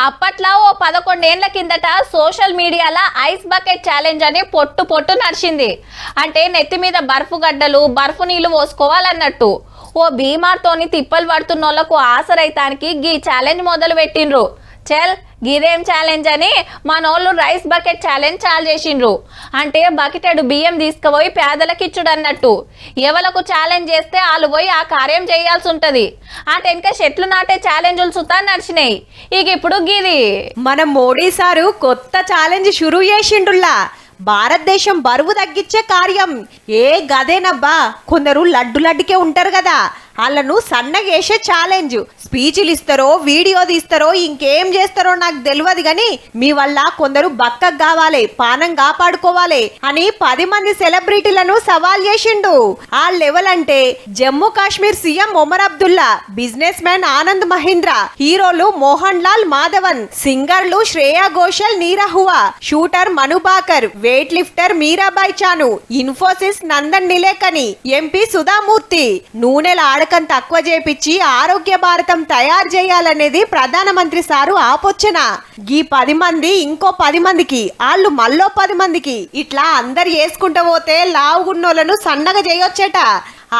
అప్పట్లో ఓ 11 ఏళ్ల కిందట సోషల్ మీడియాలో ఐస్ బకెట్ ఛాలెంజ్ అని పొట్టు నడిచింది. అంటే నెత్తి మీద బర్ఫు గడ్డలు బర్ఫు నీళ్లు పోసుకోవాలన్నట్టు. ఓ బీమార్తోని తిప్పలు పడుతున్నోళ్లకు ఆసరైతానికి గీ ఛాలెంజ్ మొదలు పెట్టిండ్రు. చల్ గిదేం ఛాలెంజ్ అని మనోళ్ళు రైస్ బకెట్ ఛాలెంజ్ చాలు చేసిండ్రు. అంటే బకెటెడు బియ్యం తీసుకుపోయి పేదలకు ఇచ్చుడు అన్నట్టు. ఎవలకు ఛాలెంజ్ చేస్తే వాళ్ళు పోయి ఆ కార్యం చేయాల్సి ఉంటది. ఆ టెన్క చెట్లు నాటే ఛాలెంజ్లు సుతా నడిచినాయి. ఇక ఇప్పుడు గిది మన మోడీ సారు కొత్త ఛాలెంజ్ షురూ చేసిండుల్లా. భారతదేశం బరువు తగ్గించే కార్యం. గదేనబ్బా, కొందరు లడ్డుకే ఉంటారు కదా, వాళ్ళను సన్నగా వేసే ఛాలెంజ్. స్పీచ్లు ఇస్తారో వీడియో తీస్తారో ఇంకేం చేస్తారో నాకు తెలియదు కానీ మీ వల్ల కొందరు బక్కకు కావాలి, పానం కాపాడుకోవాలి అని 10 మంది సెలబ్రిటీలను సవాల్ చేసిండు. ఆ లెవెల్ అంటే Jammu Kashmir CM Omar Abdullah, business man Anand Mahindra, హీరోలు మోహన్ లాల్ మాధవన్, సింగర్లు Shreya Ghoshal, Nirahua, shooter Manu Bhaker, weightlifter Mirabai Chanu, Infosys Nandan Nilekani, MP Sudha Murthy. నూనెల ఆడకం తక్కువ చేపించి ఆరోగ్య భారతం తయారు చేయాలనేది ప్రధానమంత్రి సారు ఆపోచన. ఈ 10 మంది ఇంకో 10 మందికి, వాళ్ళు మళ్ళో 10 మందికి, ఇట్లా అందరు వేసుకుంటూ పోతే లావుగున్నోళ్ళను సన్నగా చేయొచ్చట.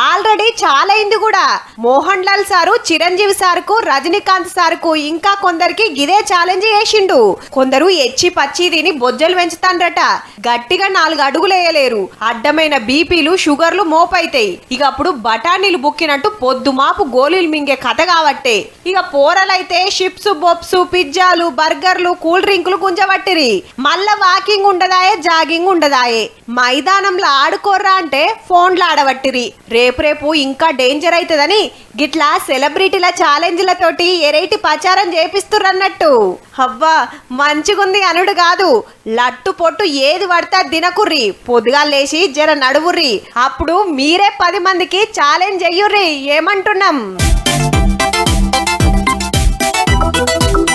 ఆల్రెడీ చాలా అయింది కూడా. మోహన్ లాల్ సారు చిరంజీవి సార్కు, రజనీకాంత్ సార్కు ఇంకా కొందరికి గిదే ఛాలెంజ్ చేసిండు. కొందరు ఎచ్చి పచ్చి తిని బొజ్జలు పెంచుతాండ్రట. గట్టిగా 4 అడుగులు వేయలేరు. అడ్డమైన బీపీలు షుగర్లు మోపైతాయి. ఇక అప్పుడు బఠానీలు బుక్కినట్టు పొద్దుమాపు గోళీలు మింగే కథ కాబట్టే. ఇక పోరలైతే చిప్స్ బొప్స్ పిజ్జాలు బర్గర్లు కూల్ డ్రింకులు గుంజబట్టిరి. మళ్ళా వాకింగ్ ఉండదాయే, జాగింగ్ ఉండదాయే. మైదానంలో ఆడుకోర్రా అంటే ఫోన్లు ఆడబట్టిరి. రేపు ఇంకా డేంజర్ అవుతుందని గిట్లా సెలబ్రిటీల ఛాలెంజ్లతోటి ఎరైటి ప్రచారం చేపిస్తుర్రన్నట్టు. అవ్వా మంచిగుంది అనుడు కాదు, లట్టు పొట్టు ఏది పడతా దినకుర్రి, పొద్దుగా లేచి జర నడువుర్రి, అప్పుడు మీరే 10 మందికి ఛాలెంజ్ చెయ్యుర్రి. ఏమంటున్నాం?